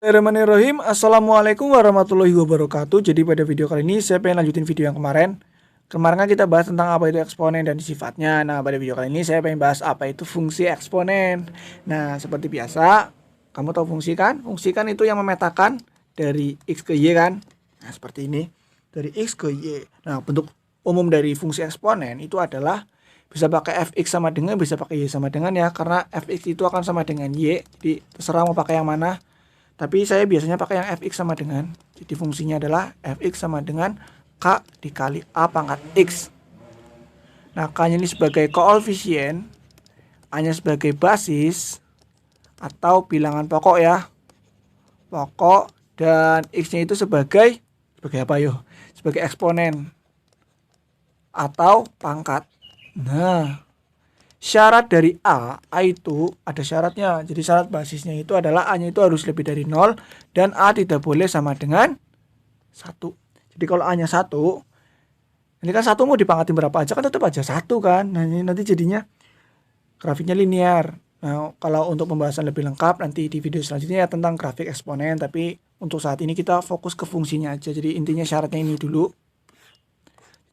Bismillahirrahmanirrahim. Assalamualaikum warahmatullahi wabarakatuh. Jadi pada video kali ini saya pengen lanjutin video yang kemarin. Kemarin kan kita bahas tentang apa itu eksponen dan sifatnya. Nah, pada video kali ini saya pengen bahas apa itu fungsi eksponen. Nah, seperti biasa, kamu tahu fungsi kan? Fungsi kan itu yang memetakan dari X ke Y kan? Nah, seperti ini. Dari X ke Y. Nah, bentuk umum dari fungsi eksponen itu adalah bisa pakai fx sama dengan, bisa pakai y sama dengan ya. Karena fx itu akan sama dengan y. Jadi terserah mau pakai yang mana. Tapi saya biasanya pakai yang fx sama dengan. Jadi fungsinya adalah fx sama dengan k dikali a pangkat x. Nah, k-nya ini sebagai koefisien, a-nya sebagai basis atau bilangan pokok ya. Pokok, dan x-nya itu sebagai apa yo? Sebagai eksponen atau pangkat. Nah, syarat dari A itu ada syaratnya. Jadi syarat basisnya itu adalah A-nya itu harus lebih dari 0 dan A tidak boleh sama dengan 1. Jadi kalau A-nya 1, ini kan 1 mau dipangkatin berapa aja kan tetap aja 1 kan. Nah, ini nanti jadinya grafiknya linear. Nah, kalau untuk pembahasan lebih lengkap nanti di video selanjutnya ya tentang grafik eksponen. Tapi untuk saat ini kita fokus ke fungsinya aja. Jadi intinya syaratnya ini dulu.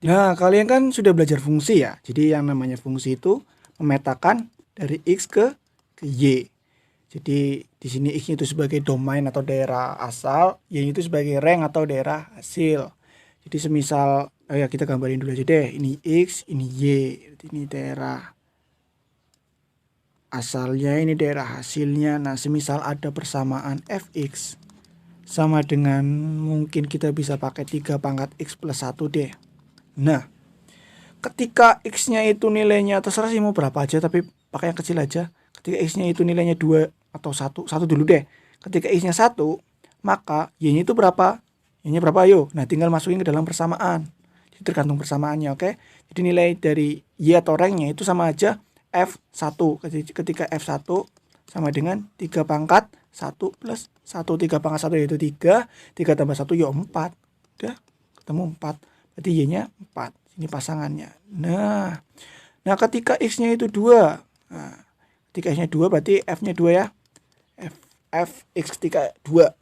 Nah, kalian kan sudah belajar fungsi ya. Jadi yang namanya fungsi itu memetakan dari X ke Y. Jadi di sini X itu sebagai domain atau daerah asal, Y itu sebagai rank atau daerah hasil. Jadi semisal ya kita gambarin dulu aja deh. Ini X, ini Y. Ini daerah asalnya, ini daerah hasilnya. Nah, semisal ada persamaan fx sama dengan, mungkin kita bisa pakai 3 pangkat X plus 1 deh. Nah, ketika X-nya itu nilainya terserah sih mau berapa aja, tapi pakai yang kecil aja. Ketika X-nya itu nilainya 2 atau 1 dulu deh. Ketika X-nya 1, maka Y-nya itu berapa? Y-nya berapa ayo? Nah, tinggal masukin ke dalam persamaan. Jadi tergantung persamaannya, oke? Jadi nilai dari Y atau ranknya itu sama aja F1. Ketika F1 sama dengan 3 pangkat 1 plus 1. 3 pangkat 1 yaitu 3. 3 tambah 1 ya 4. Udah ketemu 4. Berarti Y-nya 4. Ini pasangannya. Nah, ketika X-nya itu 2. Nah, ketika X-nya 2 berarti F-nya 2 ya. Fx ketika 2.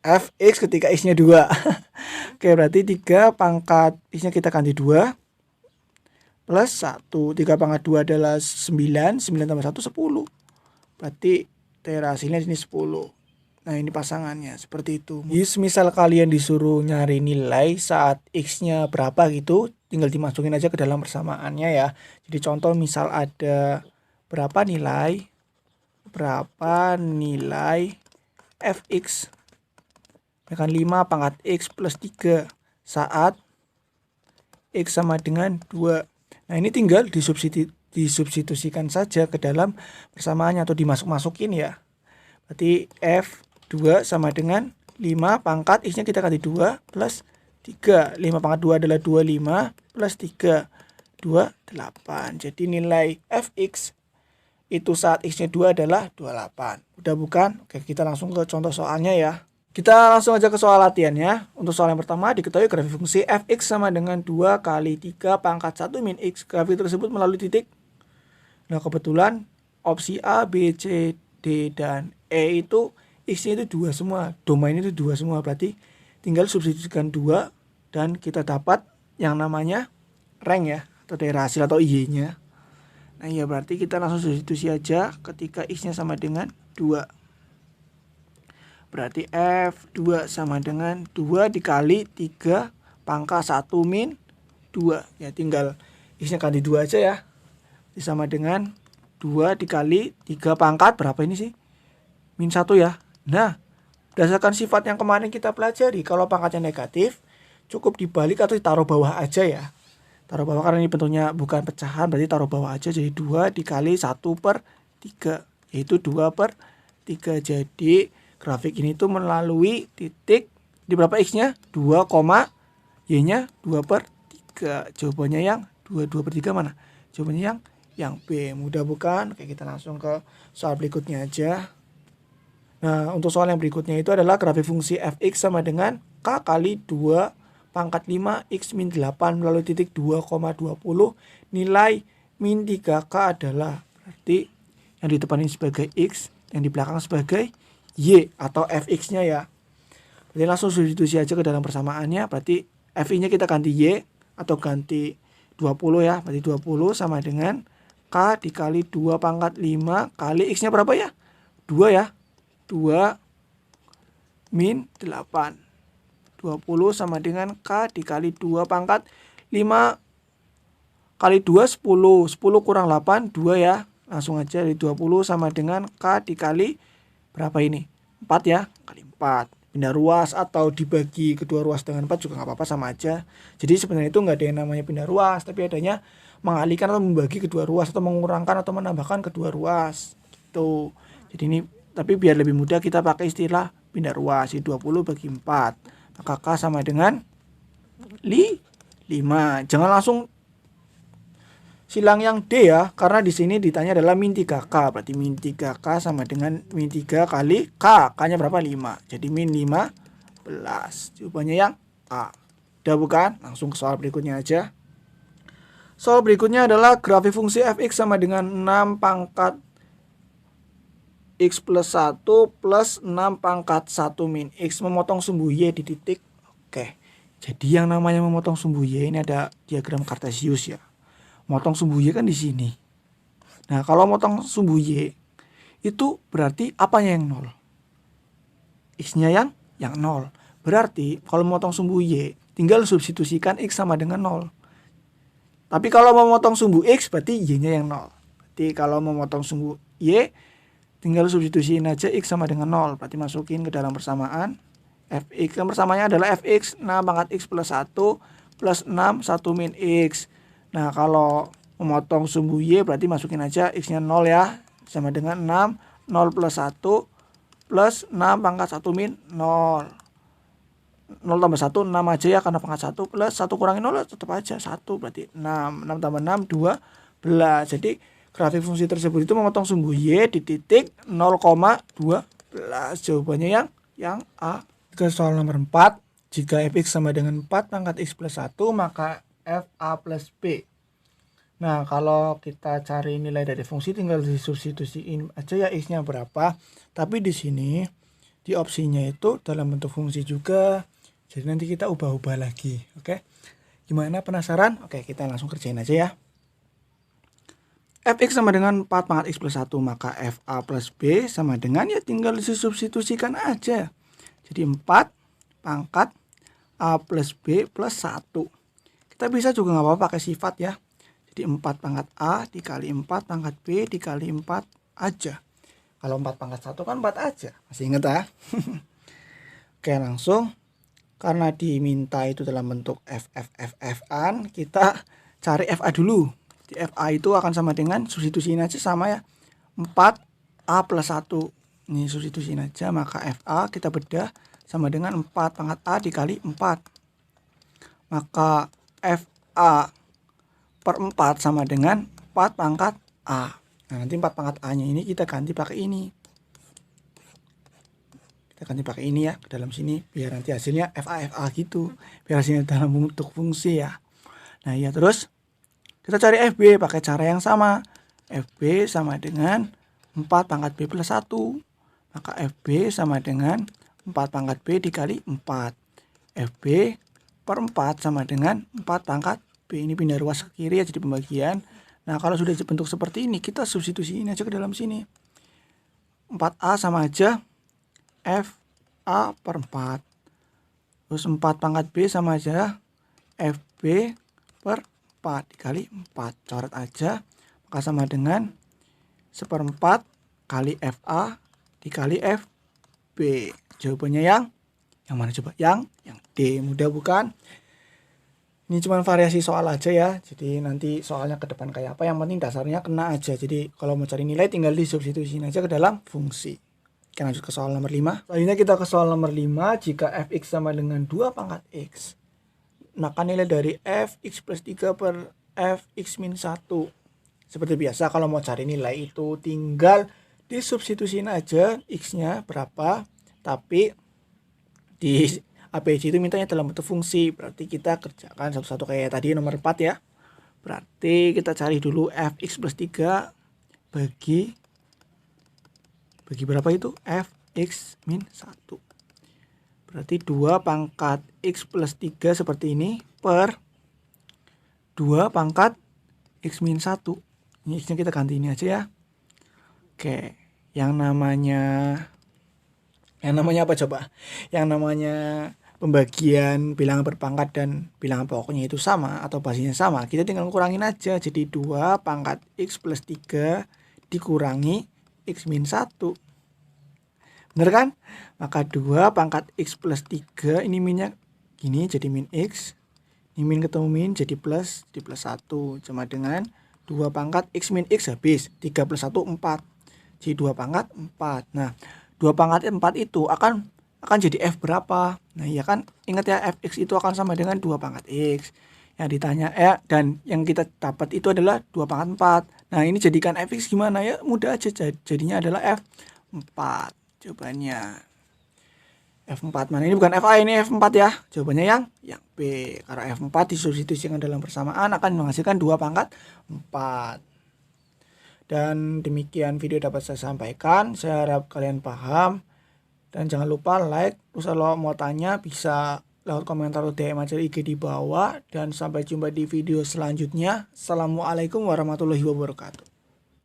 Fx ketika X-nya 2. Oke, berarti 3 pangkat X-nya kita ganti 2. Plus 1. 3 pangkat 2 adalah 9. 9 tambah 1, 10. Berarti daerah hasilnya sini 10. Nah, ini pasangannya seperti itu. Jadi misal kalian disuruh nyari nilai saat X-nya berapa gitu, tinggal dimasukin aja ke dalam persamaannya ya. Jadi contoh misal ada berapa nilai fx kan 5 pangkat X plus 3 saat X sama dengan 2. Nah, ini tinggal disubstitusikan saja ke dalam persamaannya atau dimasuk-masukin ya. Berarti F2 sama dengan 5 pangkat X-nya kita ganti 2 plus 3. 5 pangkat 2 adalah 25 plus 3. 28. Jadi nilai Fx itu saat X-nya 2 adalah 28. Udah bukan? Oke, kita langsung ke contoh soalnya ya. Kita langsung aja ke soal latihannya. Untuk soal yang pertama, diketahui grafik fungsi Fx sama dengan 2 kali 3 pangkat 1 min X. Grafik tersebut melalui titik. Nah, kebetulan opsi A, B, C, D, dan E itu X-nya itu 2 semua. Domain itu 2 semua. Berarti tinggal substitusikan 2 dan kita dapat yang namanya rank ya. Atau daerah hasil atau Y-nya. Nah, ya berarti kita langsung substitusi aja ketika X-nya sama dengan 2. Berarti F2 sama dengan 2 dikali 3 pangkat 1 min 2. Ya tinggal X-nya ganti 2 aja ya. Jadi sama dengan 2 dikali 3 pangkat berapa ini sih? Min 1 ya. Nah, berdasarkan sifat yang kemarin kita pelajari, kalau pangkatnya negatif, cukup dibalik atau ditaruh bawah aja ya. Taruh bawah karena ini bentuknya bukan pecahan, berarti taruh bawah aja. Jadi 2 dikali 1/3. Yaitu 2/3. Jadi grafik ini tuh melalui titik di berapa X-nya? 2, Y-nya 2/3. Jawabannya yang 2/3 mana? Jawabannya yang B. Mudah bukan? Oke, kita langsung ke soal berikutnya aja. Nah, untuk soal yang berikutnya itu adalah grafik fungsi Fx sama dengan K kali 2 pangkat 5 X min 8 melalui titik 2,20. Nilai min 3K adalah, berarti yang di depan ini sebagai X, yang di belakang sebagai Y atau fx-nya ya. Berarti langsung substitusi aja ke dalam persamaannya. Berarti fi-nya kita ganti y atau ganti 20 ya. Berarti 20 sama dengan K dikali 2 pangkat 5 kali X-nya berapa ya? 2 ya. 2 min 8. 20 sama dengan K dikali 2 pangkat 5 kali 2 10. 10 kurang 8 2 ya. Langsung aja dari 20 sama dengan K dikali berapa ini? 4 ya. Kali 4. Pindah ruas atau dibagi kedua ruas dengan 4 juga nggak apa-apa, sama aja. Jadi sebenarnya itu nggak ada yang namanya pindah ruas, tapi adanya mengalihkan atau membagi kedua ruas atau mengurangkan atau menambahkan kedua ruas gitu. Jadi ini tapi biar lebih mudah kita pakai istilah pindah ruas. 20 bagi 4 maka K sama dengan 5. Jangan langsung silang yang D ya, karena di sini ditanya adalah min 3K. Berarti min 3K sama dengan min 3 kali K. K-nya berapa? 5. Jadi min 15. Jawabannya yang A. Udah bukan? Langsung ke soal berikutnya aja. Soal berikutnya adalah grafik fungsi fx sama dengan 6 pangkat x plus 1 plus 6 pangkat 1 min x memotong sumbu y di titik. Oke. Jadi yang namanya memotong sumbu y ini ada diagram Cartesius ya. Motong sumbu y kan di sini. Nah, kalau motong sumbu y itu berarti apanya yang 0? X-nya yang 0. Berarti kalau motong sumbu y tinggal substitusikan x sama dengan 0. Tapi kalau mau motong sumbu x berarti y-nya yang 0. Berarti kalau mau motong sumbu y tinggal substitusiin aja x sama dengan 0. Berarti masukin ke dalam persamaan fx. Yang persamaannya adalah fx 6 pangkat x plus 1 plus 6 1 min x. Nah, kalau memotong sumbu y berarti masukin aja x-nya 0 ya. Sama dengan 6, 0 plus 1 plus 6 pangkat 1 min 0. 0 tambah 1, 6 aja ya karena pangkat 1 plus 1 kurangi 0 tetap aja 1. Berarti 6. 6 tambah 6, 12. Jadi grafik fungsi tersebut itu memotong sumbu y di titik 0,12. Jawabannya yang A. Ke soal nomor 4. Jika fx sama dengan 4 pangkat x plus 1 maka fa plus b. Nah, kalau kita cari nilai dari fungsi tinggal disubstitusiin aja ya x-nya berapa. Tapi di sini di opsinya itu dalam bentuk fungsi juga. Jadi nanti kita ubah-ubah lagi. Oke. Gimana, penasaran? Oke, kita langsung kerjain aja ya. Fx sama dengan 4 pangkat x plus 1 maka fa plus b sama dengan ya tinggal disubstitusikan aja. Jadi 4 pangkat a plus b plus 1. Kita bisa juga nggak apa-apa pakai sifat ya. Jadi 4 pangkat A dikali 4 pangkat B dikali 4 aja. Kalau 4 pangkat 1 kan 4 aja. Masih ingat ya? Oke, langsung. Karena diminta itu dalam bentuk F-an, kita cari FA dulu. Di FA itu akan sama dengan, substitusiin aja sama ya. 4A plus 1. Ini substitusiin aja, maka FA kita bedah sama dengan 4 pangkat A dikali 4. Maka FA per 4 sama dengan 4 pangkat A. Nah, nanti 4 pangkat A nya ini kita ganti pakai ini. Kita ganti pakai ini ya ke dalam sini. Biar nanti hasilnya FA gitu. Biar hasilnya dalam bentuk fungsi ya. Nah ya, terus kita cari FB pakai cara yang sama. FB sama dengan 4 pangkat B plus 1. Maka FB sama dengan 4 pangkat B dikali 4. FB per 4 sama dengan 4 pangkat B. Ini pindah ruas ke kiri ya, jadi pembagian. Nah, kalau sudah dibentuk seperti ini, kita substitusiin aja ke dalam sini. 4A sama aja FA per 4. Terus 4 pangkat B sama aja FB per 4 dikali 4. Coret aja, maka sama dengan 1/4 kali FA dikali FB. Jawabannya yang mana coba? Yang D. Mudah bukan? Ini cuma variasi soal aja ya. Jadi nanti soalnya ke depan kayak apa, yang penting dasarnya kena aja. Jadi kalau mau cari nilai tinggal disubstitusiin aja ke dalam fungsi. Oke, lanjut ke soal nomor 5. Selanjutnya kita ke soal nomor 5. Jika fx sama dengan 2 pangkat x, maka nilai dari fx plus 3 per fx min 1. Seperti biasa kalau mau cari nilai itu tinggal disubstitusiin aja x-nya berapa. Tapi di APC itu mintanya dalam bentuk fungsi. Berarti kita kerjakan satu-satu kayak tadi nomor 4 ya. Berarti kita cari dulu fx plus 3 bagi berapa itu? X min 1. Berarti 2 pangkat X plus 3 seperti ini per 2 pangkat X min 1. Ini X nya kita ganti ini aja ya. Oke, yang namanya apa coba? Yang namanya pembagian bilangan berpangkat dan bilangan pokoknya itu sama atau basisnya sama, kita tinggal kurangin aja. Jadi 2 pangkat X plus 3 dikurangi X min 1. Bener kan? Maka 2 pangkat X plus 3, ini minnya gini jadi min X. Ini min ketemu min jadi plus 1. Sama dengan 2 pangkat X min X habis. 3 plus 1 4. Jadi 2 pangkat 4. Nah 2 pangkat 4 itu akan jadi F berapa? Nah iya kan, ingat ya, Fx itu akan sama dengan 2 pangkat X. Yang ditanya dan yang kita dapat itu adalah 2 pangkat 4. Nah ini jadikan Fx gimana ya? Mudah aja, jadinya adalah F4. Jawabannya F4 mana? Ini bukan FA, ini F4 ya. Jawabannya yang B. Karena F4 disubstitusikan dalam persamaan akan menghasilkan 2 pangkat 4. Dan demikian video dapat saya sampaikan. Saya harap kalian paham. Dan jangan lupa like. Terus kalau mau tanya bisa lewat komentar atau DM aja IG di bawah. Dan sampai jumpa di video selanjutnya. Assalamualaikum warahmatullahi wabarakatuh.